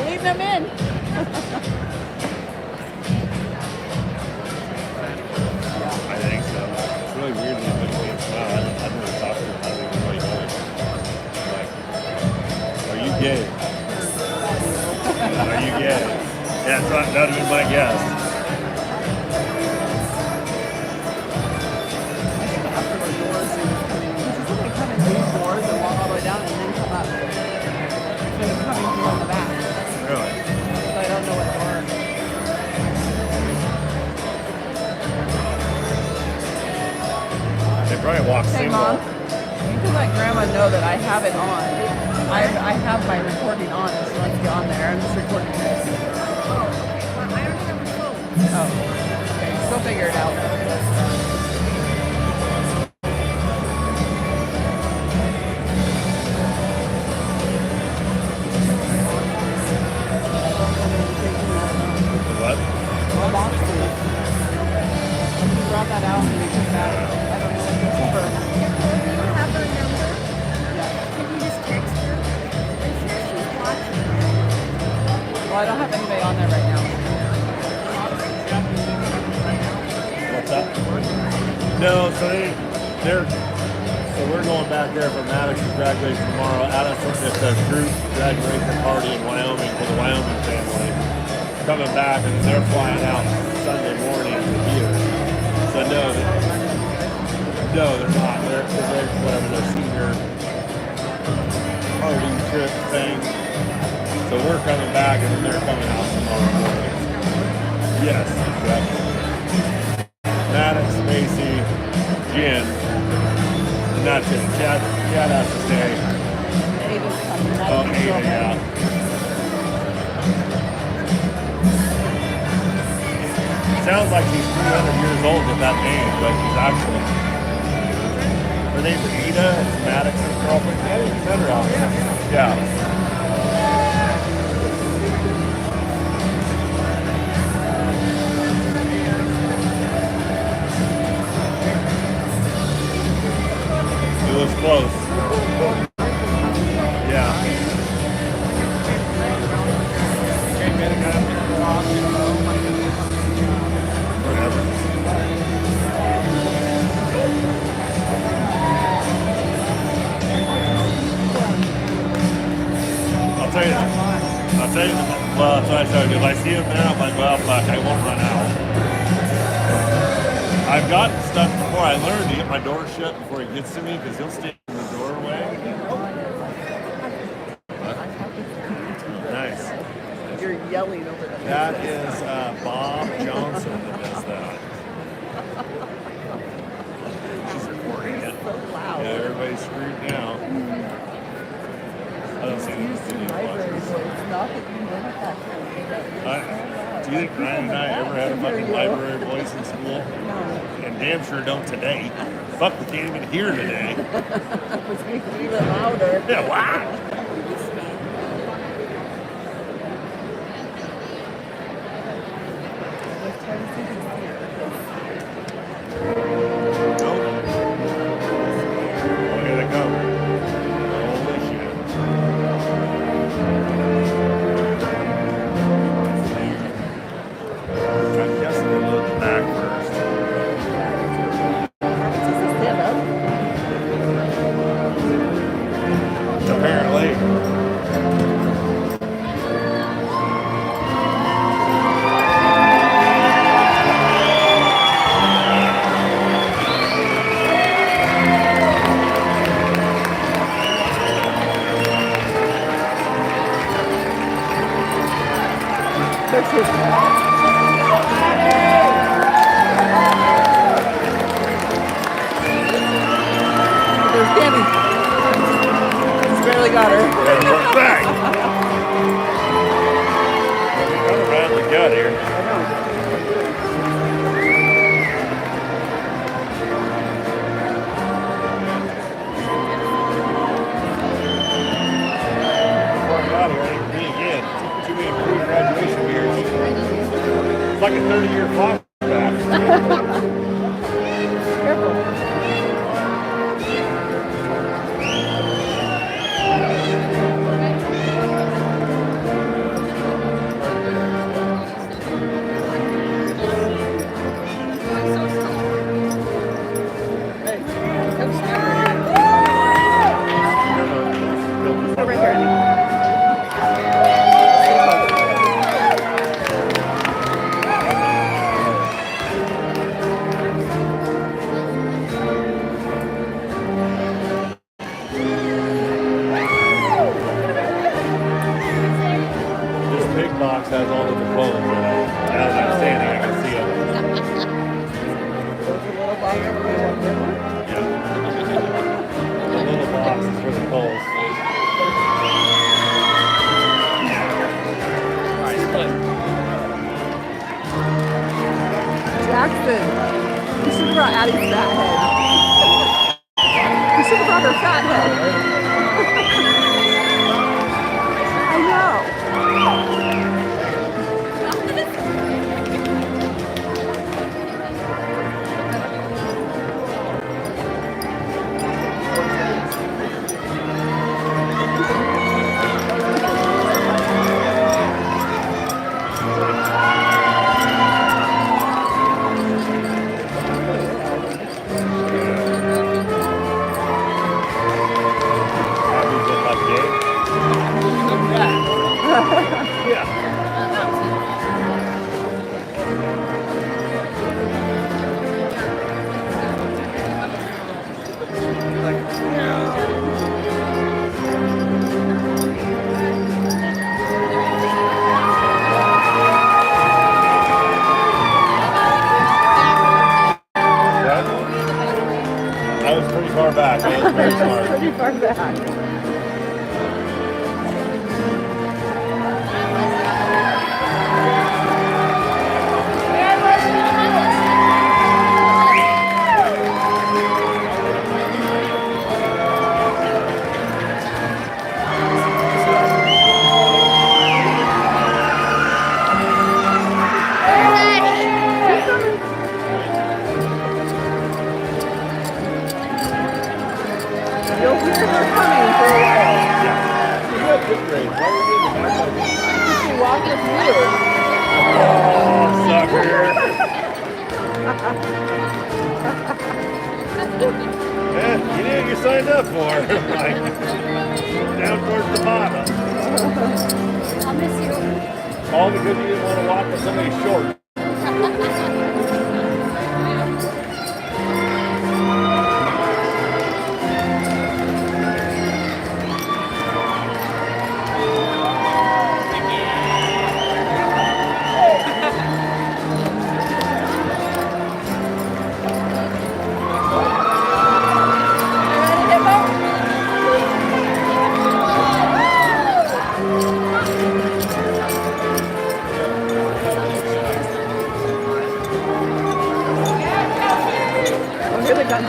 Lead them in. I think so. It's really weird when you look at wow, I've never talked to him. I don't even really know him. Like, are you gay? Are you gay? Yeah, that would have been my guess. After the doors, they come in these doors and walk all the way down and then come up. So they're coming from the back. Really? So I don't know what door. They probably walk Hey, single. Mom, you can let Grandma know that I have it on. I have my recording on, so let's get on there. I'm just recording this. I don't have a phone. Oh, okay. Go figure it out. What? Boxes. You brought that out and we took that. I don't know what the number. Do you have her number? Yeah. Can you just text her? I'm sure she's watching. Well, I don't have anybody on there right now. What's up? No, so we're going back there for Maddox's graduation tomorrow. Addison, it's a group graduation party in Wyoming for the Wyoming family. Coming back and they're flying out Sunday morning to here. So no, they're not. They're whatever their senior party trip thing. So we're coming back and then they're coming out tomorrow morning. Yes, exactly. Maddox, Macy, Jen, and that's it. Chad has to stay. Ava's coming. Oh, Ava, yeah. Sounds like she's 300 years old with that name, but she's actually. Her name's Ada. It's Maddox's girlfriend. Yeah, you met her out there. Yeah. It was close. Yeah. I'll tell you, well, that's what I said. If I see him there, I'm like, well, fuck, I won't run out. I've gotten stuff before. I learned to get my door shut before he gets to me because he'll stand in the doorway. Nice. You're yelling over the That is Bob Johnson that does that. She's recording it. so loud. Yeah, everybody's screwed now. I don't see Use this the video library watchers. voice, not that you know that. Do you think Ryan and I ever had a fucking library voice in school? No. And damn sure don't today. Fuck, we can't even hear today. Which makes it even louder. Yeah, wow. Let's try to see if it's here. Nope. Oh, here they come. Holy shit. I'm guessing they look back first. It's just a stand up. Apparently. There's his. There's Danny. Just barely got her. Bang! We got her ready to go. out here. Graduation years. It's like a 30-year flashback. Careful. Go right here, Annie. This big box has all of the clothes in it. Now that I'm standing, I can see them. Yeah. The little box is for the clothes. Jackson, you should have brought Addie's fat head. You should have brought her fat head. I know. That was pretty far back. That was very smart. Pretty far back. You'll hear her coming for a while. Yeah. You have fifth grade. Why were you in the back? She walked with you. Oh, sucker. Yeah, you knew what you signed up for. Like, down towards the bottom. I'll miss you. All because you didn't want to walk with somebody short. Oh, here they come.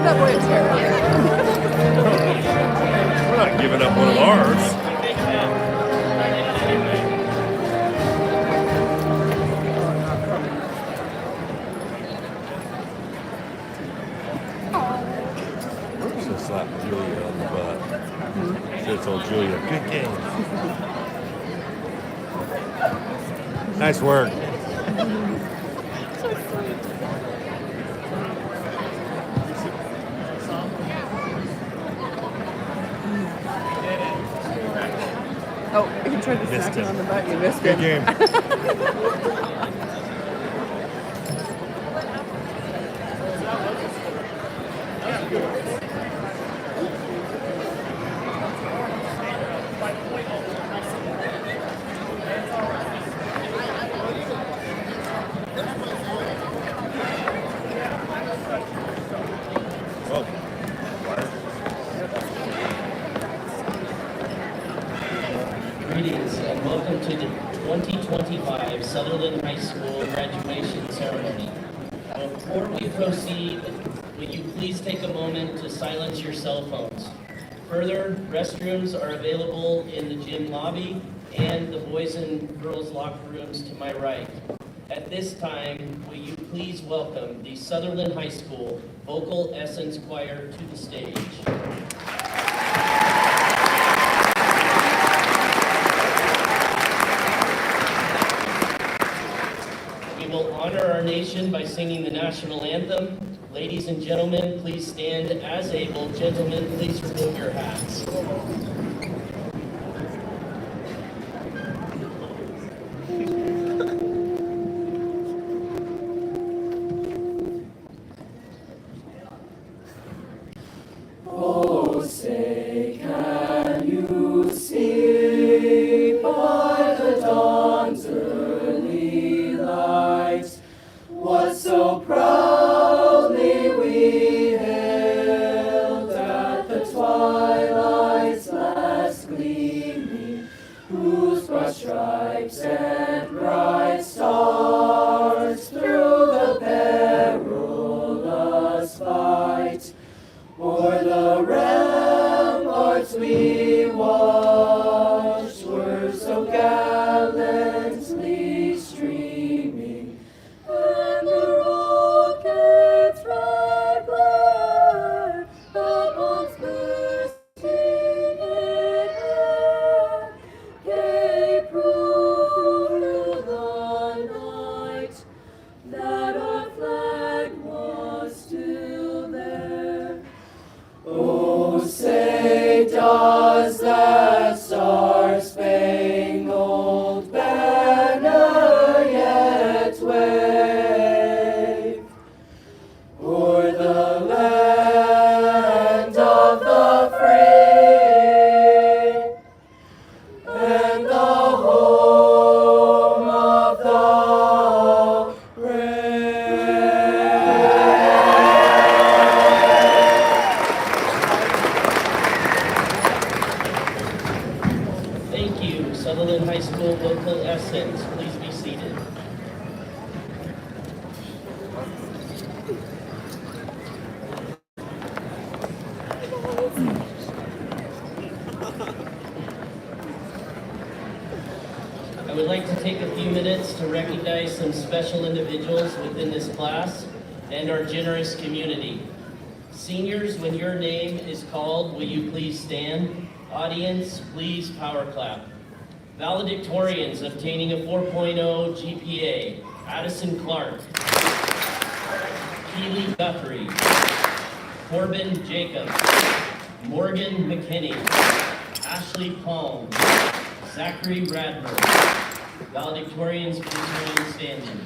That boy is here. We're not giving up one of ours. Just slap Julia on the butt. Should have told Julia, good game. Nice work. tried to Missed smack him him. on the butt. You missed Good him. game. Greetings and welcome to the 2025 Sutherland High School graduation ceremony. Before we proceed, will you please take a moment to silence your cell phones? Further, restrooms are available in the gym lobby and the boys and girls locker rooms to my right. At this time, will you please welcome the Sutherland High School Vocal Essence Choir to the stage. We will honor our nation by singing the national anthem. Ladies and gentlemen, please stand as able. Gentlemen, please remove your hats. Oh, say, can you see by the dawn's early light what so proudly we hailed at the twilight's last gleaming, whose broad stripes and bright stars through the perilous fight o'er the ramparts we watched were so gallantly streaming, and the rocket's red glare above bursting in air gave proof through the night that our flag was still there. Oh, say, does that star-spangled banner yet wave o'er the land of the free and the home of the brave? Thank you, Sutherland High School Vocal Essence. Please be seated. I would like to take a few minutes to recognize some special individuals within this class and our generous community. Seniors, when your name is called, will you please stand? Audience, please power clap. Valedictorians obtaining a 4.0 GPA, Addison Clark, Keely Guthrie, Corbin Jacob, Morgan McKinney, Ashley Palm, Zachary Radmer. Valedictorians, please remain standing.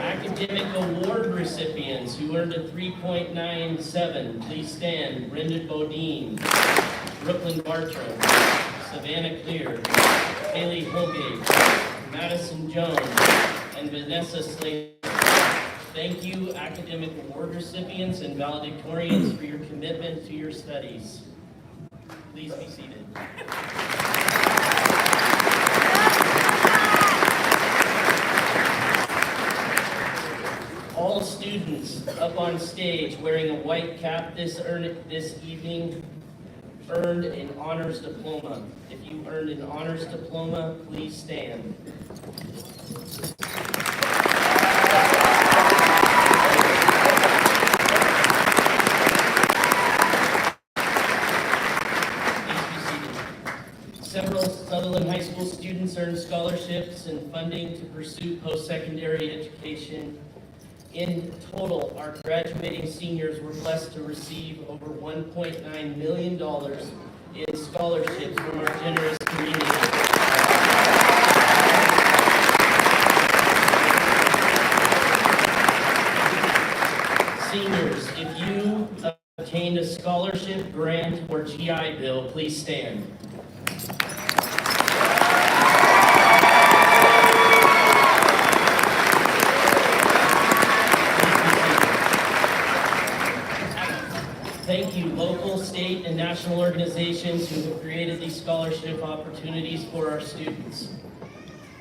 Academic award recipients who earned a 3.97, please stand. Brendan Bodine, Brooklyn Bartram, Savannah Clear, Haley Holgate, Madison Jones, and Vanessa Slater. Thank you, academic award recipients and valedictorians, for your commitment to your studies. Please be seated. All students up on stage wearing a white cap this evening earned an honors diploma. If you earned an honors diploma, please stand. Several Sutherland High School students earned scholarships and funding to pursue post-secondary education. In total, our graduating seniors were blessed to receive over $1.9 million in scholarships from our generous community. Seniors, if you obtained a scholarship, grant, or GI Bill, please stand. Thank you, local, state, and national organizations who have created these scholarship opportunities for our students.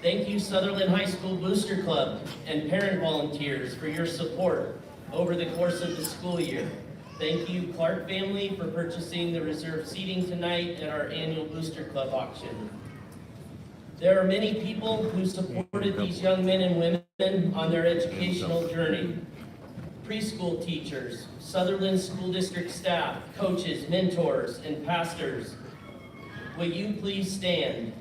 Thank you, Sutherland High School Booster Club and parent volunteers for your support over the course of the school year. Thank you, Clark family, for purchasing the reserved seating tonight at our annual Booster Club auction. There are many people who supported these young men and women on their educational journey. Preschool teachers, Sutherland School District staff, coaches, mentors, and pastors. Will you please stand?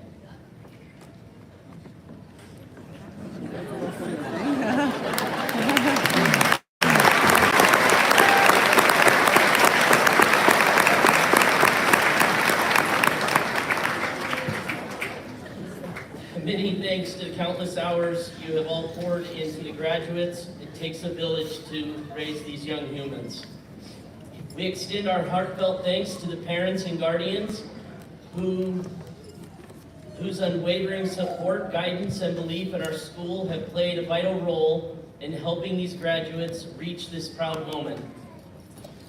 Many thanks to the countless hours you have all poured into the graduates. It takes a village to raise these young humans. We extend our heartfelt thanks to the parents and guardians whose unwavering support, guidance, and belief in our school have played a vital role in helping these graduates reach this proud moment.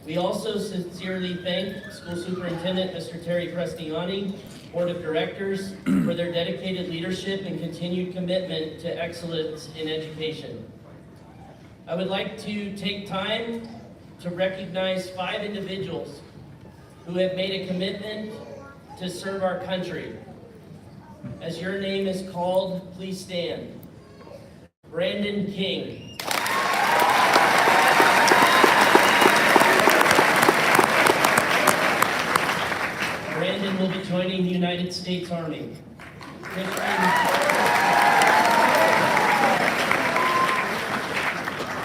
We also sincerely thank School Superintendent Mr. Terry Prestiani, Board of Directors, for their dedicated leadership and continued commitment to excellence in education. I would like to take time to recognize 5 individuals who have made a commitment to serve our country. As your name is called, please stand. Brandon King. Brandon will be joining the United States Army.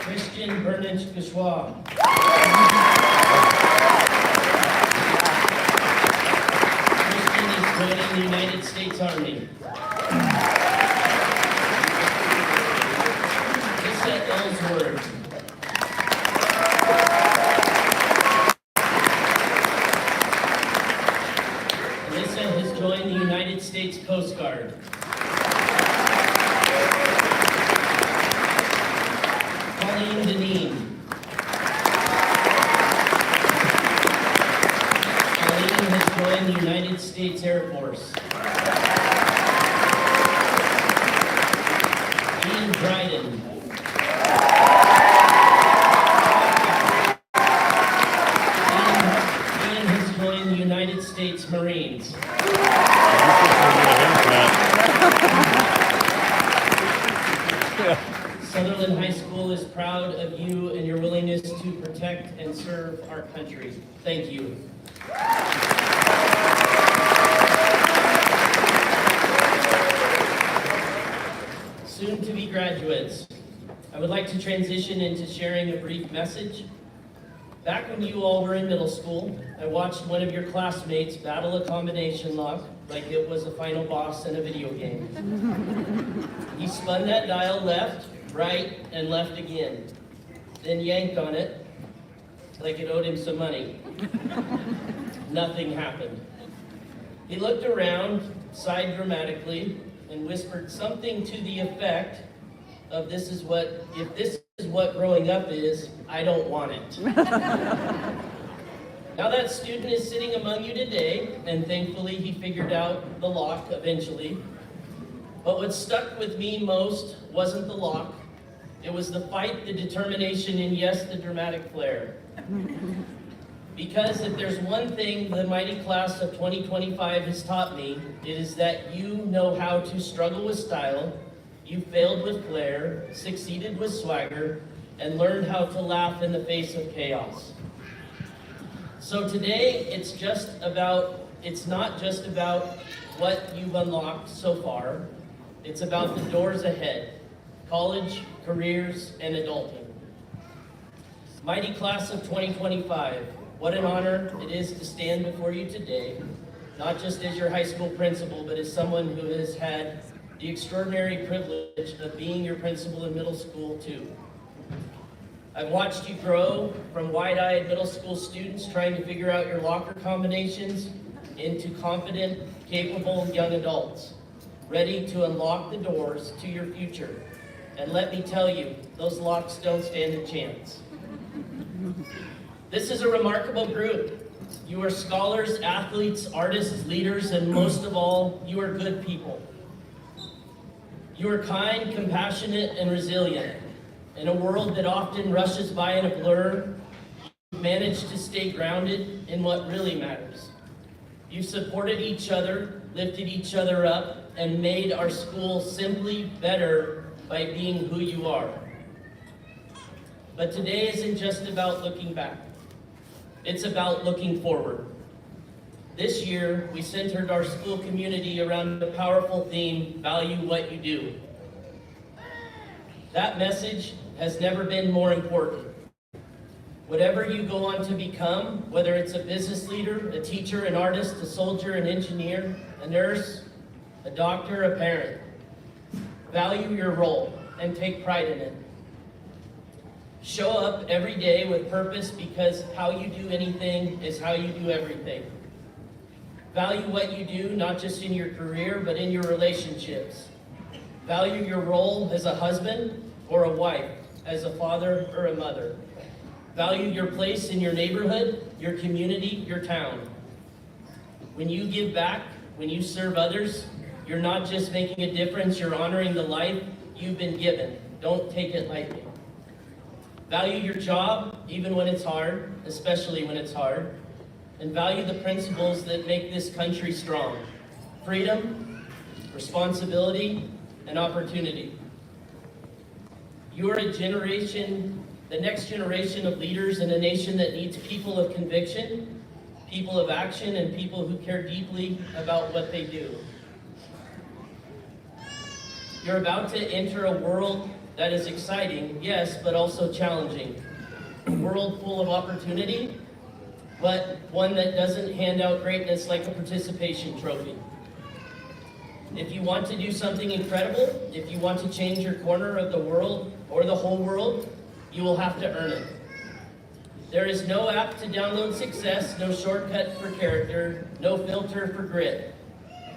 Christian Bernich Gashwa. Christian is joining the United States Army. Lisa Ellsworth. Join the United States Coast Guard. Colleen Deneen. Colleen has joined the United States Air Force. Ian Dryden. Ian has joined the United States Marines. Sutherland High School is proud of you and your willingness to protect and serve our country. Thank you. Soon-to-be graduates, I would like to transition into sharing a brief message. Back when you all were in middle school, I watched one of your classmates battle a combination lock like it was a final boss in a video game. He spun that dial left, right, and left again, then yanked on it like it owed him some money. Nothing happened. He looked around, sighed dramatically, and whispered something to the effect of if this is what growing up is, I don't want it. Now that student is sitting among you today, and thankfully he figured out the lock eventually. But what stuck with me most wasn't the lock. It was the fight, the determination, and yes, the dramatic flair. Because if there's one thing the mighty class of 2025 has taught me, it is that you know how to struggle with style, you failed with flair, succeeded with swagger, and learned how to laugh in the face of chaos. So today, it's not just about what you've unlocked so far, it's about the doors ahead, college, careers, and adulting. Mighty class of 2025, what an honor it is to stand before you today. not just as your high school principal, but as someone who has had the extraordinary privilege of being your principal in middle school too. I've watched you grow from wide-eyed middle school students trying to figure out your locker combinations into confident, capable young adults, ready to unlock the doors to your future. And let me tell you, those locks don't stand a chance. This is a remarkable group. You are scholars, athletes, artists, leaders, and most of all, you are good people. You are kind, compassionate, and resilient. In a world that often rushes by in a blur, you've managed to stay grounded in what really matters. You've supported each other, lifted each other up, and made our school simply better by being who you are. But today isn't just about looking back. It's about looking forward. This year, we centered our school community around the powerful theme, value what you do. That message has never been more important. Whatever you go on to become, whether it's a business leader, a teacher, an artist, a soldier, an engineer, a nurse, a doctor, a parent, value your role and take pride in it. Show up every day with purpose, because how you do anything is how you do everything. Value what you do, not just in your career, but in your relationships. Value your role as a husband or a wife, as a father or a mother. Value your place in your neighborhood, your community, your town. When you give back, when you serve others, you're not just making a difference, you're honoring the life you've been given. Don't take it lightly. Value your job, even when it's hard, especially when it's hard. And value the principles that make this country strong. Freedom, responsibility, and opportunity. You are a generation, the next generation of leaders in a nation that needs people of conviction, people of action, and people who care deeply about what they do. You're about to enter a world that is exciting, yes, but also challenging. A world full of opportunity, but one that doesn't hand out greatness like a participation trophy. If you want to do something incredible, if you want to change your corner of the world or the whole world, you will have to earn it. There is no app to download success, no shortcut for character, no filter for grit.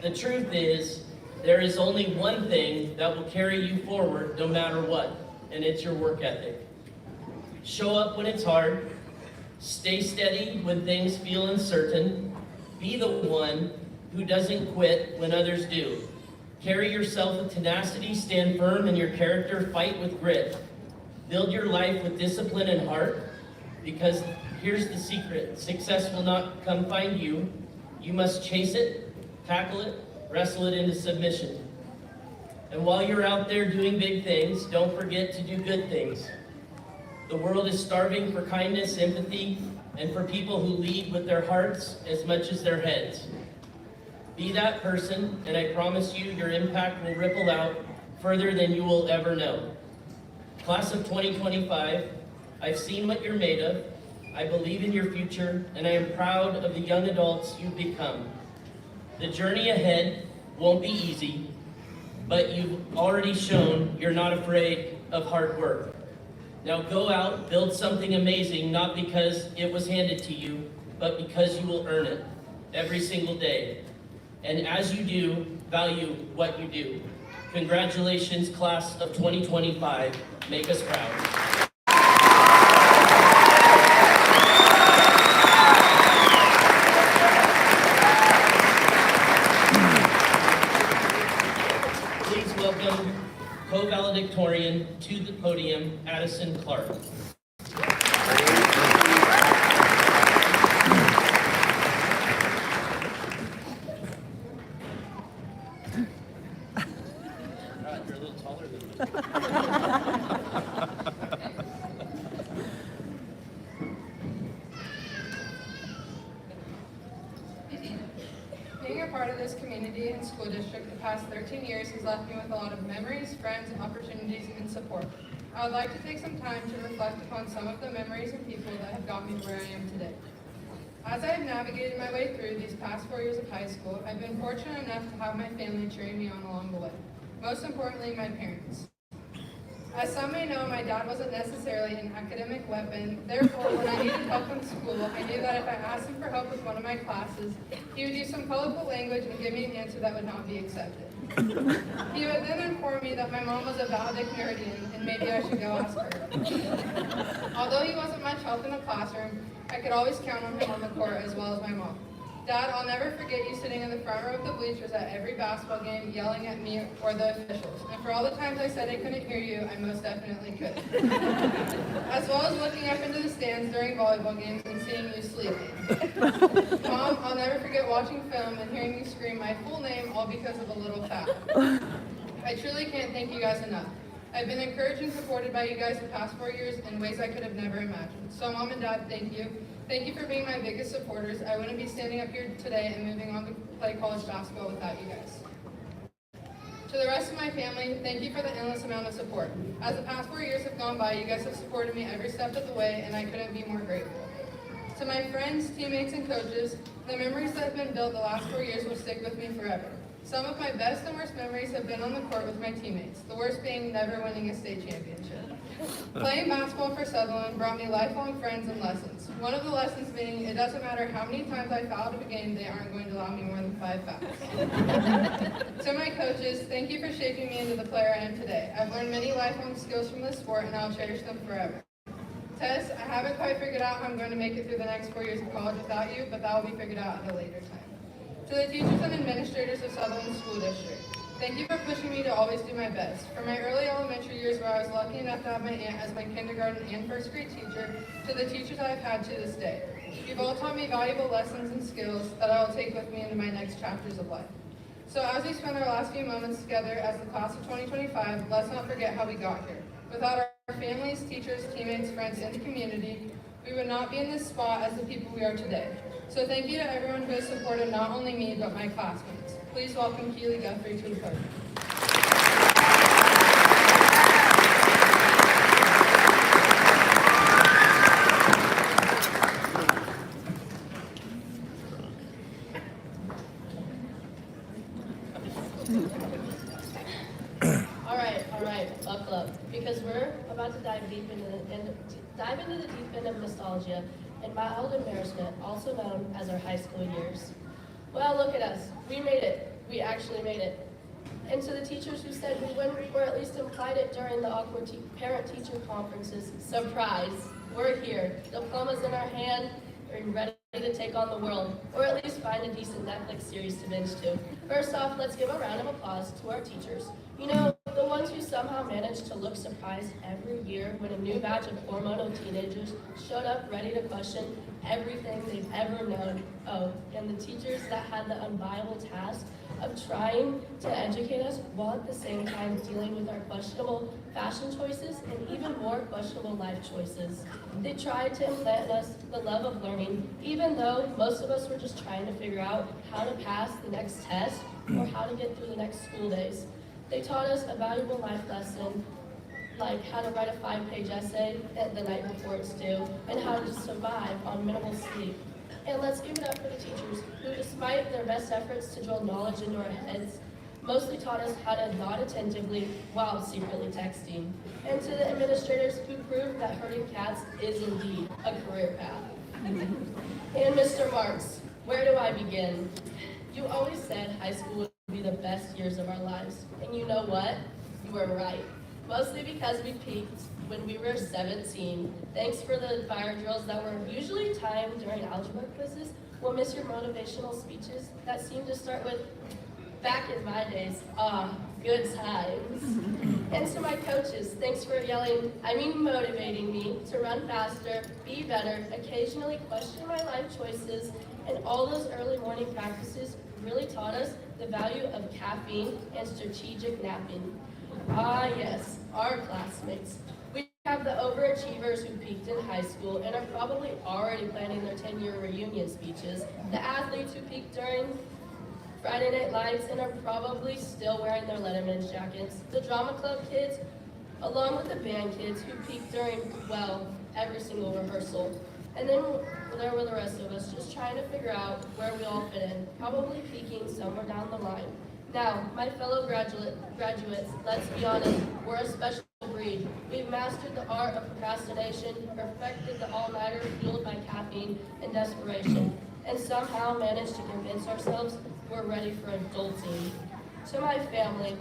The truth is, there is only one thing that will carry you forward no matter what, and it's your work ethic. Show up when it's hard, stay steady when things feel uncertain, be the one who doesn't quit when others do. Carry yourself with tenacity, stand firm in your character, fight with grit. Build your life with discipline and heart, because here's the secret: success will not come find you. You must chase it, tackle it, wrestle it into submission. And while you're out there doing big things, don't forget to do good things. The world is starving for kindness, empathy, and for people who lead with their hearts as much as their heads. Be that person, and I promise you, your impact will ripple out further than you will ever know. Class of 2025, I've seen what you're made of, I believe in your future, and I am proud of the young adults you've become. The journey ahead won't be easy, but you've already shown you're not afraid of hard work. Now go out, build something amazing, not because it was handed to you, but because you will earn it every single day. And as you do, value what you do. Congratulations, class of 2025. Make us proud. Please welcome co-valedictorian to the podium, Addison Clark. You're a little taller than me. Being a part of this community and school district the past 13 years has left me with a lot of memories, friends, opportunities, and support. I would like to take some time to reflect upon some of the memories and people that have got me where I am today. As I have navigated my way through these past 4 years of high school, I've been fortunate enough to have my family cheering me on along the way. Most importantly, my parents. As some may know, my dad wasn't necessarily an academic weapon. Therefore, when I needed help in school, I knew that if I asked him for help with one of my classes, he would use some colorful language and give me an answer that would not be accepted. He would then inform me that my mom was a valedictorian and maybe I should go ask her. Although he wasn't much help in the classroom, I could always count on him on the court as well as my mom. Dad, I'll never forget you sitting in the front row of the bleachers at every basketball game yelling at me or the officials. And for all the times I said I couldn't hear you, I most definitely could. As well as looking up into the stands during volleyball games and seeing you sleeping. Mom, I'll never forget watching film and hearing you scream my full name all because of a little foul. I truly can't thank you guys enough. I've been encouraged and supported by you guys the past 4 years in ways I could have never imagined. So Mom and Dad, thank you. Thank you for being my biggest supporters. I wouldn't be standing up here today and moving on to play college basketball without you guys. To the rest of my family, thank you for the endless amount of support. As the past 4 years have gone by, you guys have supported me every step of the way, and I couldn't be more grateful. To my friends, teammates, and coaches, the memories that have been built the last 4 years will stick with me forever. Some of my best and worst memories have been on the court with my teammates, the worst being never winning a state championship. Playing basketball for Sutherland brought me lifelong friends and lessons. One of the lessons being, it doesn't matter how many times I foul out of a game, they aren't going to allow me more than 5 fouls. To my coaches, thank you for shaping me into the player I am today. I've learned many lifelong skills from this sport, and I'll cherish them forever. Tess, I haven't quite figured out how I'm going to make it through the next 4 years of college without you, but that will be figured out at a later time. To the teachers and administrators of Sutherland School District, thank you for pushing me to always do my best. From my early elementary years where I was lucky enough to have my aunt as my kindergarten and first grade teacher, to the teachers I've had to this day. You've all taught me valuable lessons and skills that I will take with me into my next chapters of life. So as we spend our last few moments together as the class of 2025, let's not forget how we got here. Without our families, teachers, teammates, friends, and the community, we would not be in this spot as the people we are today. So thank you to everyone who has supported not only me, but my classmates. Please welcome Keely Guthrie to the podium. All right, buckle up, because we're about to dive into the deep end of nostalgia and mild embarrassment, also known as our high school years. Well, look at us. We made it. We actually made it. And to the teachers who said we wouldn't, or at least implied it during the awkward parent-teacher conferences, surprise, we're here. Diplomas in our hand and ready to take on the world, or at least find a decent Netflix series to binge to. First off, let's give a round of applause to our teachers. You know, the ones who somehow managed to look surprised every year when a new batch of hormonal teenagers showed up ready to question everything they've ever known. Oh, and the teachers that had the unviable task of trying to educate us while at the same time dealing with our questionable fashion choices and even more questionable life choices. They tried to implant in us the love of learning, even though most of us were just trying to figure out how to pass the next test or how to get through the next school days. They taught us a valuable life lesson, like how to write a 5-page essay the night before it's due, and how to survive on minimal sleep. And let's give it up for the teachers who, despite their best efforts to drill knowledge into our heads, mostly taught us how to nod attentively while secretly texting. And to the administrators who proved that herding cats is indeed a career path. And Mr. Marks, where do I begin? You always said high school would be the best years of our lives. And you know what? You were right. Mostly because we peaked when we were 17. Thanks for the fire drills that were usually timed during algebra quizzes. We'll miss your motivational speeches that seemed to start with, back in my days, good times. And to my coaches, thanks for motivating me to run faster, be better, occasionally question my life choices, and all those early morning practices really taught us the value of caffeine and strategic napping. Ah yes, our classmates. We have the overachievers who peaked in high school and are probably already planning their 10-year reunion speeches, the athletes who peaked during Friday Night Lights and are probably still wearing their Letterman's jackets, the drama club kids, along with the band kids who peaked during, well, every single rehearsal. And then there were the rest of us, just trying to figure out where we all fit in, probably peaking somewhere down the line. Now, my fellow graduates, let's be honest, we're a special breed. We've mastered the art of procrastination, perfected the all-nighter fueled by caffeine and desperation, and somehow managed to convince ourselves we're ready for adulting. To my family,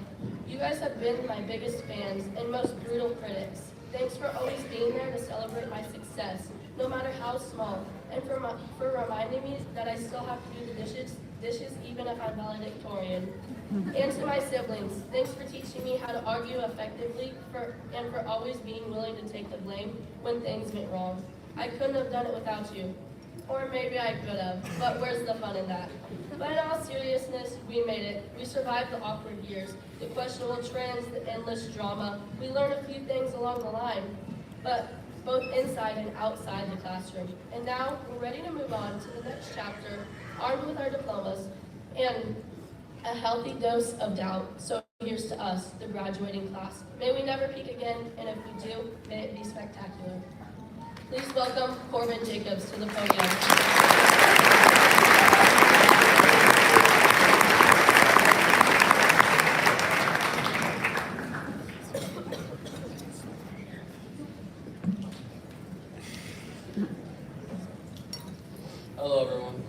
you guys have been my biggest fans and most brutal critics. Thanks for always being there to celebrate my success, no matter how small, and for reminding me that I still have to do the dishes even if I'm valedictorian. And to my siblings, thanks for teaching me how to argue effectively and for always being willing to take the blame when things went wrong. I couldn't have done it without you. Or maybe I could have, but where's the fun in that? But in all seriousness, we made it. We survived the awkward years, the questionable trends, the endless drama. We learned a few things along the line, but both inside and outside the classroom. And now we're ready to move on to the next chapter, armed with our diplomas and a healthy dose of doubt. So here's to us, the graduating class. May we never peak again, and if we do, may it be spectacular. Please welcome Corbin Jacobs to the podium. Hello everyone.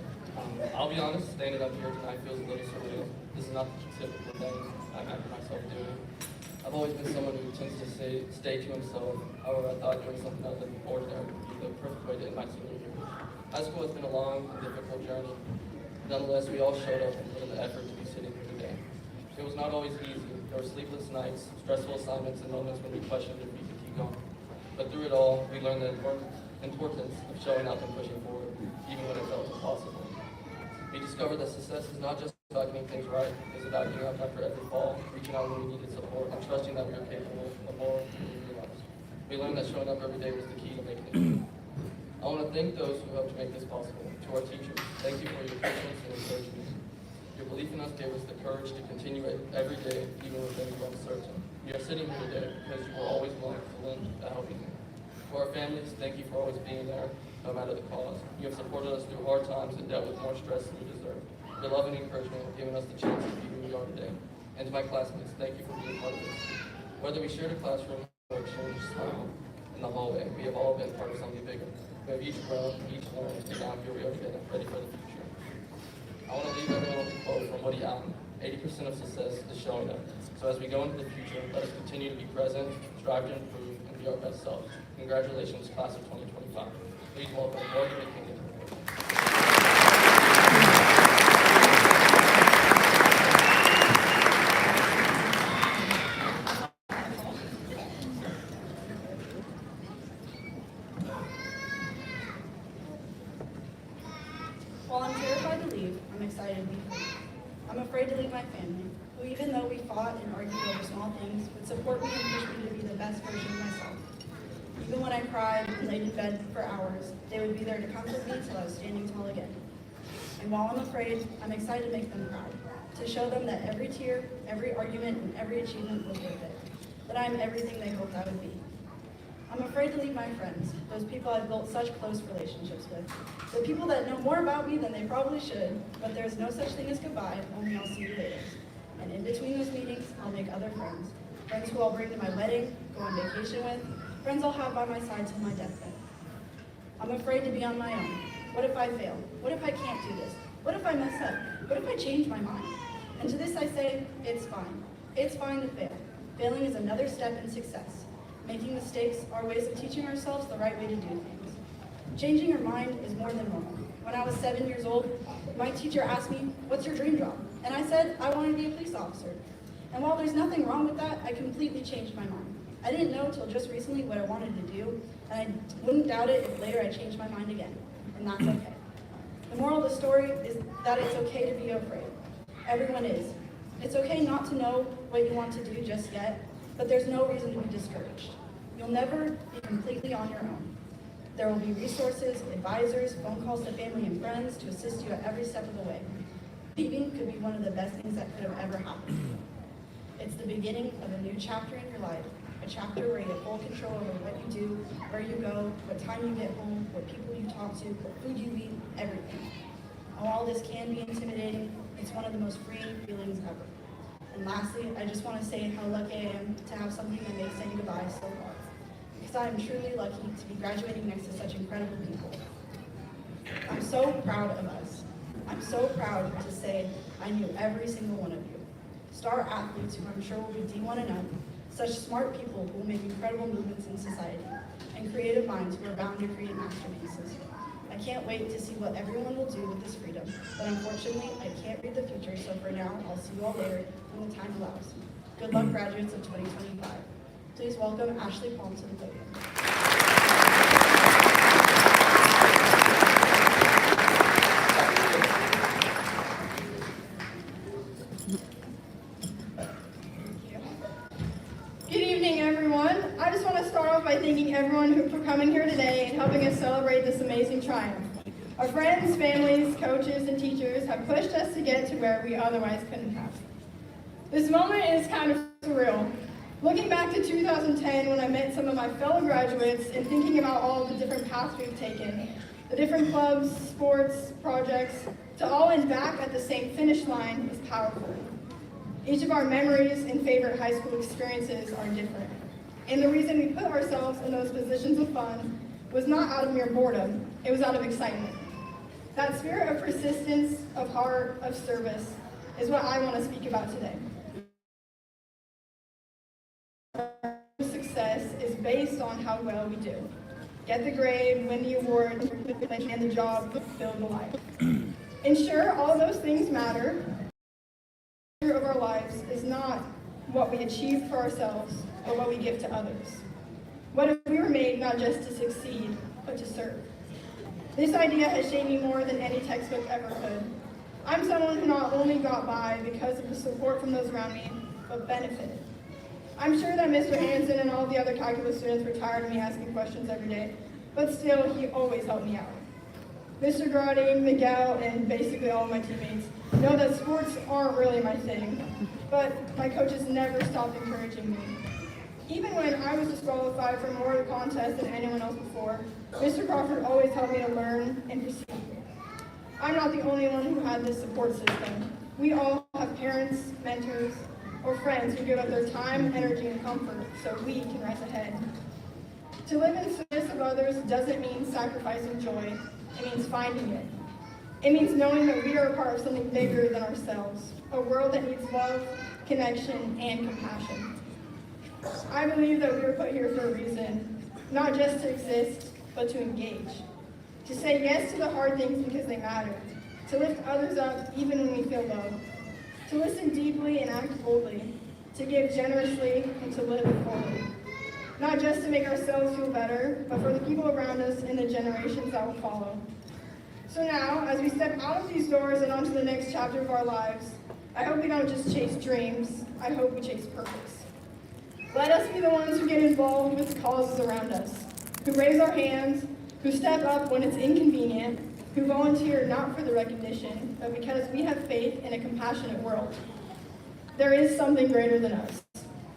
I'll be honest, standing up here tonight feels a little surreal. This is not the typical thing I imagine myself doing. I've always been someone who tends to stay to himself. However, I thought doing something other than ordinary would be the perfect way to end my senior year. High school has been a long and difficult journey. Nonetheless, we all showed up and put in the effort to be sitting here today. It was not always easy. There were sleepless nights, stressful assignments, and moments when we questioned if we could keep going. But through it all, we learned the importance of showing up and pushing forward, even when it felt impossible. We discovered that success is not just about getting things right, it's about getting up after every fall, reaching out when we needed support, and trusting that we are capable of more than we realized. We learned that showing up every day was the key to making it. I want to thank those who helped to make this possible. To our teachers, thank you for your patience and encouragement. Your belief in us gave us the courage to continue it every day, even when things were uncertain. We are sitting here today because you were always willing to lend a helping hand. For our families, thank you for always being there, no matter the cause. You have supported us through hard times and dealt with more stress than we deserve. Your love and encouragement have given us the chance to be who we are today. And to my classmates, thank you for being part of this. Whether we shared a classroom or exchanged a smile in the hallway, we have all been part of something bigger. We have each grown, each learned, and now here we are together, ready for the future. I want to leave everyone with a quote from Woody Allen. 80% of success is showing up. So as we go into the future, let us continue to be present, strive to improve, and be our best selves. Congratulations, class of 2025. Please welcome Morgan McKinney. While I'm terrified to leave, I'm excited to be free. I'm afraid to leave my family, who even though we fought and argued over small things, would support me and push me to be the best version of myself. Even when I cried and laid in bed for hours, they would be there to comfort me till I was standing tall again. And while I'm afraid, I'm excited to make them proud, to show them that every tear, every argument, and every achievement was worth it, that I'm everything they hoped I would be. I'm afraid to leave my friends, those people I've built such close relationships with, the people that know more about me than they probably should, but there's no such thing as goodbye, only I'll see you later. And in between those meetings, I'll make other friends, friends who I'll bring to my wedding, go on vacation with, friends I'll have by my side till my deathbed. I'm afraid to be on my own. What if I fail? What if I can't do this? What if I mess up? What if I change my mind? And to this I say, it's fine. It's fine to fail. Failing is another step in success. Making mistakes are ways of teaching ourselves the right way to do things. Changing your mind is more than normal. When I was 7 years old, my teacher asked me, what's your dream job? And I said, I want to be a police officer. And while there's nothing wrong with that, I completely changed my mind. I didn't know till just recently what I wanted to do, and I wouldn't doubt it if later I changed my mind again, and that's okay. The moral of the story is that it's okay to be afraid. Everyone is. It's okay not to know what you want to do just yet, but there's no reason to be discouraged. You'll never be completely on your own. There will be resources, advisors, phone calls to family and friends to assist you at every step of the way. Leaving could be one of the best things that could have ever happened. It's the beginning of a new chapter in your life, a chapter where you have full control over what you do, where you go, what time you get home, what people you talk to, what food you eat, everything. And while this can be intimidating, it's one of the most freeing feelings ever. And lastly, I just want to say how lucky I am to have something that makes saying goodbye so hard. Because I am truly lucky to be graduating next to such incredible people. I'm so proud of us. I'm so proud to say I knew every single one of you. Star athletes who I'm sure will be D1 and up, such smart people who will make incredible movements in society, and creative minds who are bound to create masterpieces. I can't wait to see what everyone will do with this freedom, but unfortunately, I can't read the future, so for now, I'll see you all later when the time allows. Good luck, graduates of 2025. Please welcome Ashley Palm to the podium. Good evening, everyone. I just want to start off by thanking everyone for coming here today and helping us celebrate this amazing triumph. Our friends, families, coaches, and teachers have pushed us to get to where we otherwise couldn't have. This moment is kind of surreal. Looking back to 2010 when I met some of my fellow graduates and thinking about all the different paths we've taken, the different clubs, sports, projects, to all end back at the same finish line is powerful. Each of our memories and favorite high school experiences are different. And the reason we put ourselves in those positions of fun was not out of mere boredom, it was out of excitement. That spirit of persistence, of heart, of service is what I want to speak about today. Success is based on how well we do. Get the grade, win the award, and the job, build the life. And sure, all of those things matter. Of our lives is not what we achieve for ourselves or what we give to others. What if we were made not just to succeed, but to serve? This idea has shaped me more than any textbook ever could. I'm someone who not only got by because of the support from those around me, but benefited. I'm sure that Mr. Hansen and all the other calculus students were tired of me asking questions every day, but still, he always helped me out. Mr. Grotti, Miguel, and basically all of my teammates know that sports aren't really my thing, but my coaches never stopped encouraging me. Even when I was disqualified from more of the contests than anyone else before, Mr. Crawford always helped me to learn and proceed. I'm not the only one who had this support system. We all have parents, mentors, or friends who give up their time, energy, and comfort so we can rise ahead. To live in service of others doesn't mean sacrificing joy. It means finding it. It means knowing that we are a part of something bigger than ourselves, a world that needs love, connection, and compassion. I believe that we were put here for a reason, not just to exist, but to engage. To say yes to the hard things because they matter, to lift others up even when we feel low, to listen deeply and act boldly, to give generously and to live fully. Not just to make ourselves feel better, but for the people around us and the generations that will follow. So now, as we step out of these doors and onto the next chapter of our lives, I hope we don't just chase dreams, I hope we chase purpose. Let us be the ones who get involved with causes around us, who raise our hands, who step up when it's inconvenient, who volunteer not for the recognition, but because we have faith in a compassionate world. There is something greater than us.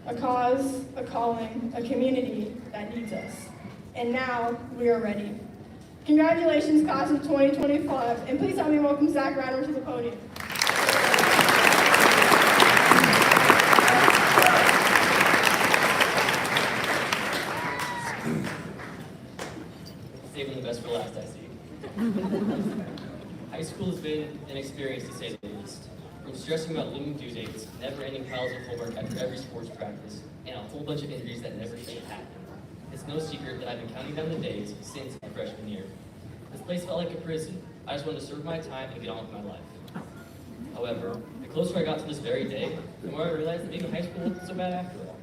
A cause, a calling, a community that needs us. And now we are ready. Congratulations, class of 2025, and please help me welcome Zach Ryder to the podium. Saving the best for last, I see. High school has been an experience to say the least. From stressing about looming due dates, never-ending piles of homework after every sports practice, and a whole bunch of injuries that never should happen. It's no secret that I've been counting down the days since my freshman year. This place felt like a prison. I just wanted to serve my time and get on with my life. However, the closer I got to this very day, the more I realized that being in high school wasn't so bad after all.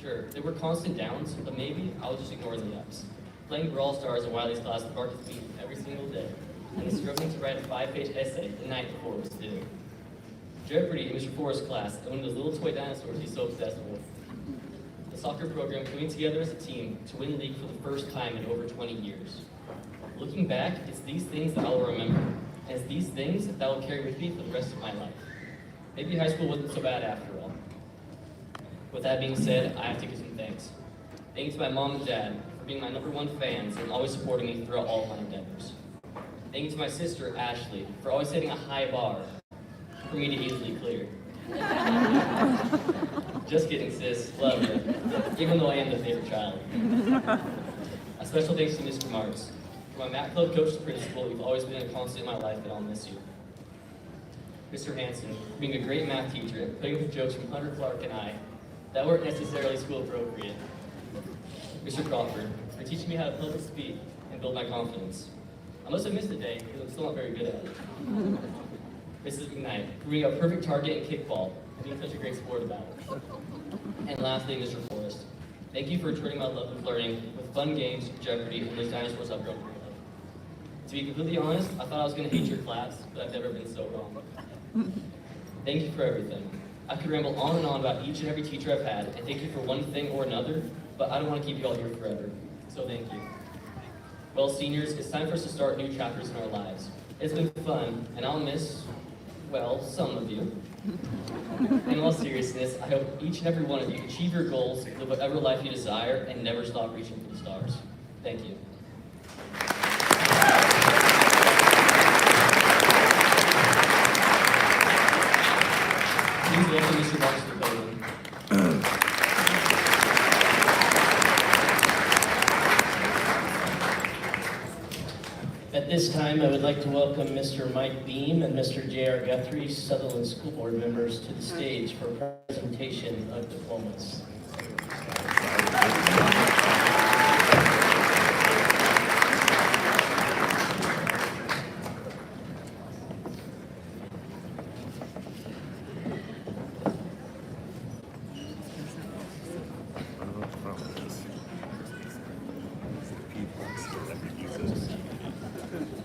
Sure, there were constant downs, but maybe I was just ignoring the ups. Playing Brawl Stars in Wiley's class with Marcus Beat every single day, and then struggling to write a 5-page essay the night before it was due. Jeopardy in Mr. Forrest's class, and one of those little toy dinosaurs he's so obsessed with. The soccer program coming together as a team to win league for the first time in over 20 years. Looking back, it's these things that I'll remember, and it's these things that will carry with me for the rest of my life. Maybe high school wasn't so bad after all. With that being said, I have to give some thanks. Thank you to my mom and dad for being my #1 fans and always supporting me throughout all of my endeavors. Thank you to my sister, Ashley, for always setting a high bar for me to easily clear. Just kidding, sis. Love you. Even though I am the favorite child. A special thanks to Mr. Marks. For my math club coach and principal, you've always been a constant in my life, and I'll miss you. Mr. Hanson, for being a great math teacher and putting up with jokes from Hunter Clark and I that weren't necessarily school appropriate. Mr. Crawford, for teaching me how to public speak and build my confidence. I must have missed a day because I'm still not very good at it. Mrs. McKnight, for being a perfect target in kickball and being such a great sport about it. And lastly, Mr. Forrest, thank you for returning my love of learning with fun games, Jeopardy, and those dinosaurs I've grown to love. To be completely honest, I thought I was going to hate your class, but I've never been so wrong. Thank you for everything. I could ramble on and on about each and every teacher I've had, and thank you for one thing or another, but I don't want to keep you all here forever, so thank you. Well, seniors, it's time for us to start new chapters in our lives. It's been fun, and I'll miss, well, some of you. In all seriousness, I hope each and every one of you achieve your goals, live whatever life you desire, and never stop reaching for the stars. Thank you. Please welcome Mr. Marks to the podium. At this time, I would like to welcome Mr. Mike Beam and Mr. J.R. Guthrie, Sutherland School Board members, to the stage for a presentation of diplomas.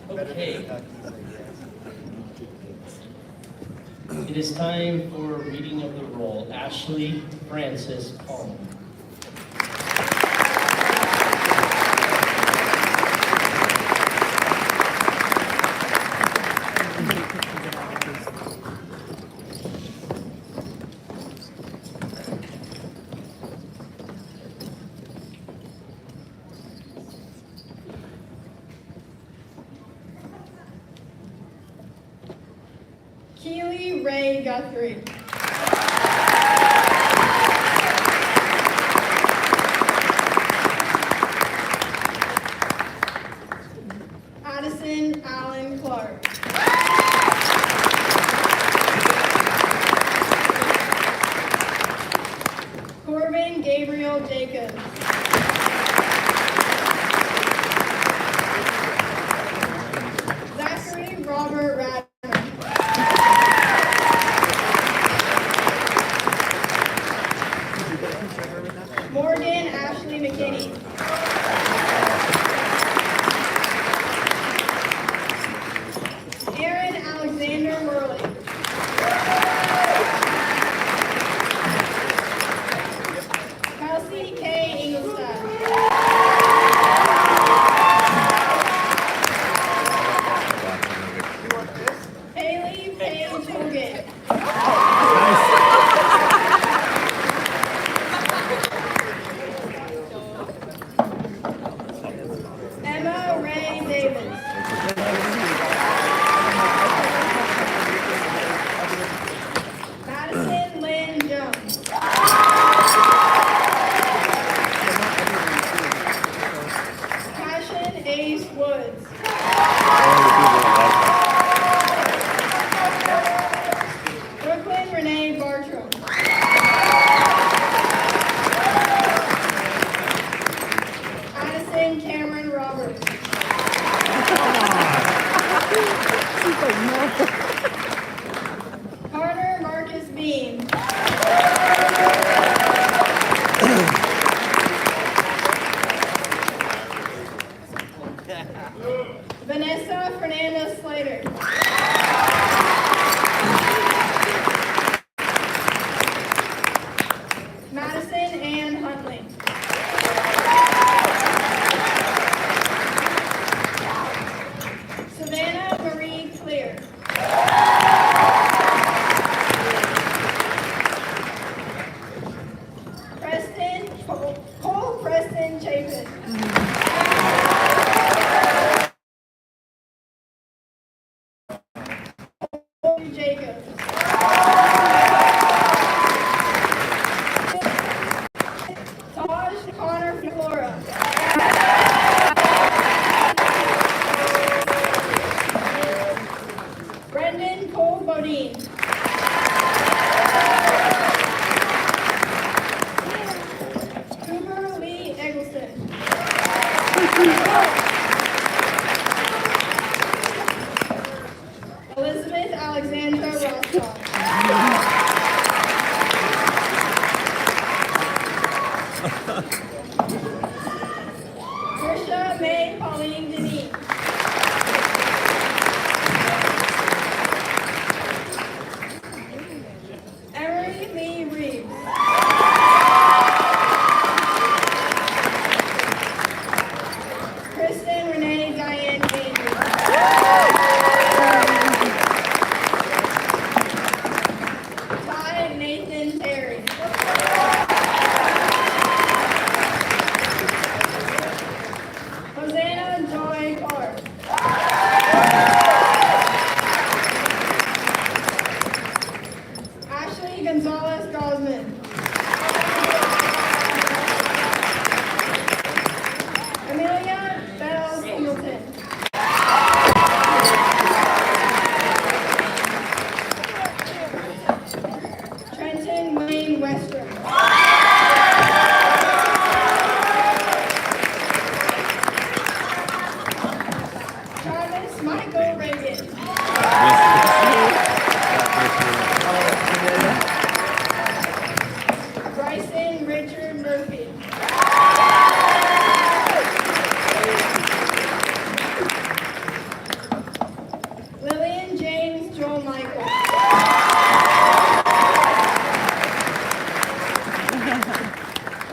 Okay. It is time for reading of the roll. Ashley Francis Palmer. Keely Ray Guthrie. Addison Allen Clark. Corbin Gabriel Jacobs. Zachary Robert Radner. Morgan Ashley McKinney. Aaron Alexander Worley. Kelsey K. Ingolstadt. Haley Payne Dugan. Emma Ray Davis. Madison Lynn Jones. Passion Ace Woods. Brooklyn Renee Bartram. Addison Cameron Roberts. Carter Marcus Bean. Vanessa Fernanda Slater. Madison Ann Huntley. Savannah Marie Clear. Elizabeth Alexandra Rostock. Trisha May Pauline Denise. Emery Lee Reeves. Kristen Renee Diane Andrews. Ty Nathan Terry. Hosanna Joy Clark. Ashley Gonzalez Gosman. Amelia Bell Singleton. Trenton Wayne Westrom. Travis Michael Reagan. Bryson Richard Murphy. Lillian James Joel Michael.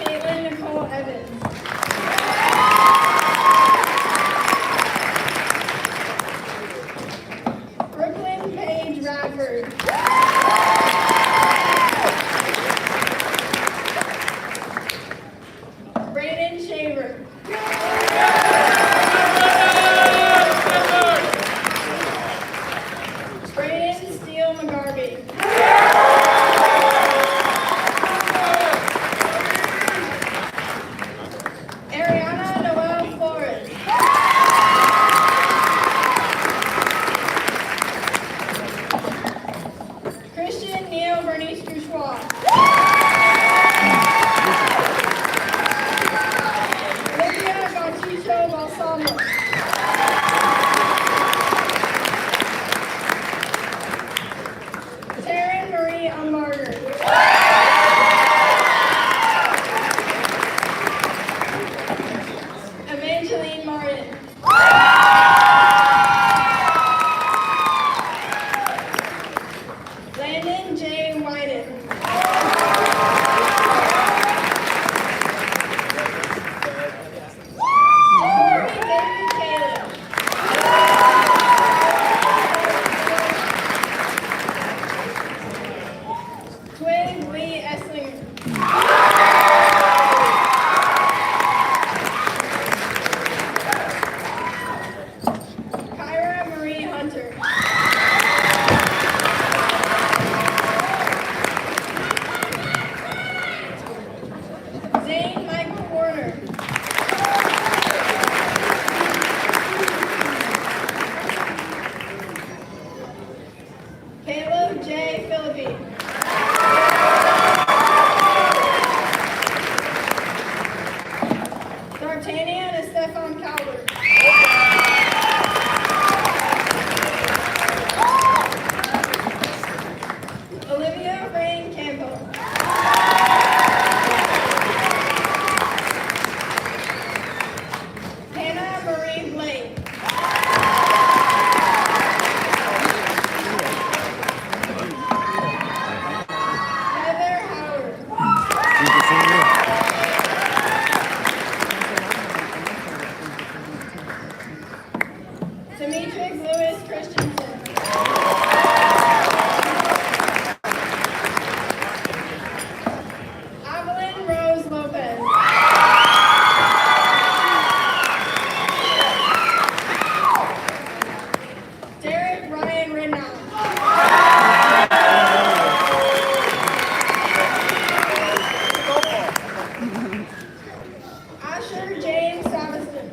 Caitlin Nicole Evans. Brooklyn Paige Radford. Brayden Shaver. Brayden Steele McGarvey. Ariana Noel Flores. Christian Neil Bernice Duchois. Olivia Gauticho Balsamo. Taryn Marie Umbarger. Evangeline Martin. Landon J. Whiten. Corey David Caleb. Twin Lee Esslinger. Kyra Marie Hunter. Zane Michael Warner. Caleb J. Philippine. D'Artagnan Estefan Calvert. Olivia Rain Campbell. Hannah Marie Blake. Heather Howard. Demetrix Lewis Christensen. Evelyn Rose Lopez. Derek Ryan Ridnow. Asher James Savison.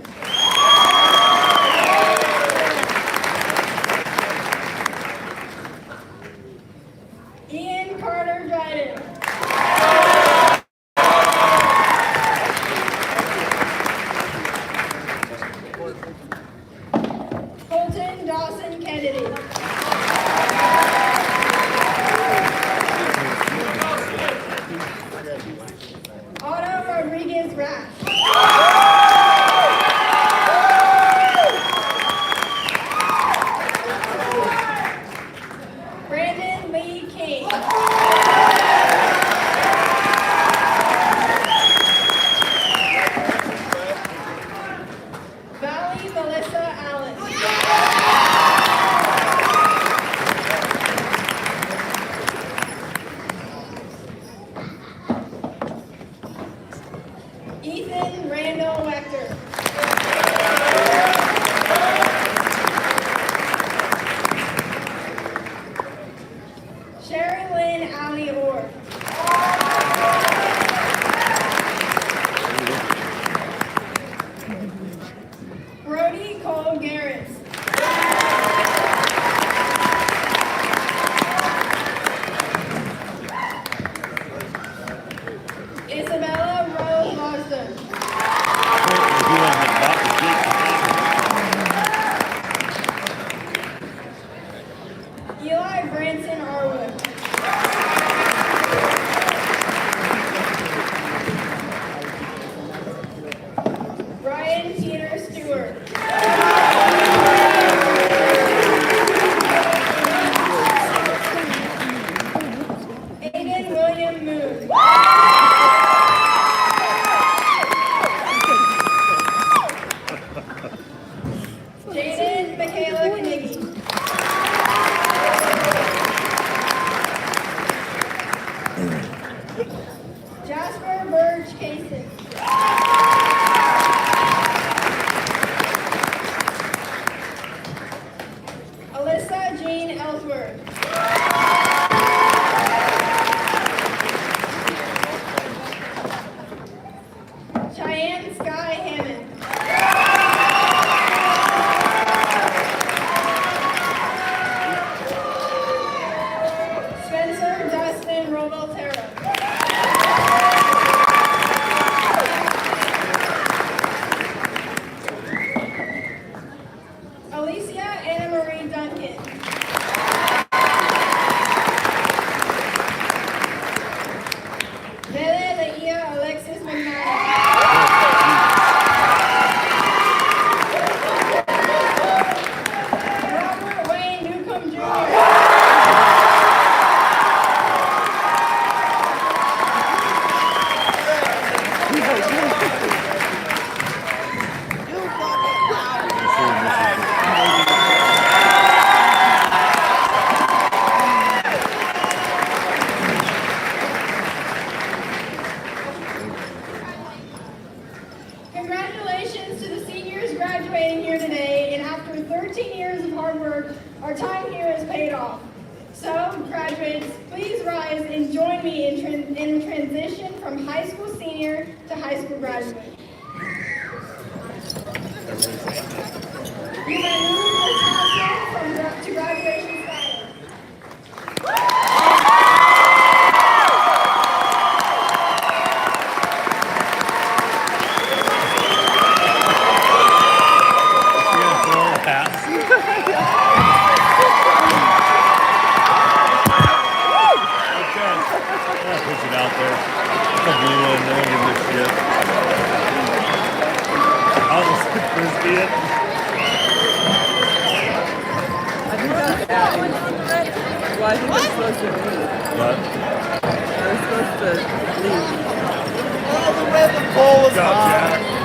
Ryan Peter Stewart. Aiden William Moon. Jaden Michaela Knigge. Jasper Burge Kasich. Alyssa Jean Ellsworth. Cheyenne Sky Hammond. Spencer Dustin Rovolterra. Alicia Anna Marie Duncan. Bele Leia Alexis McMahon. Robert Wayne Newcomb Jr. Congratulations to the seniors graduating here today, and after 13 years of hard work, our time here has paid off. So, graduates, please rise and join me in transition from high school senior to high school graduate. You may move your tassel to graduation style. Push it out there. It's a blue one. No one gives a shit. I'll just frisbee it. I think that's that one. Well, I think it's supposed to leave. What? They're supposed to leave. Oh, the way the pole is Good job, on. Jack.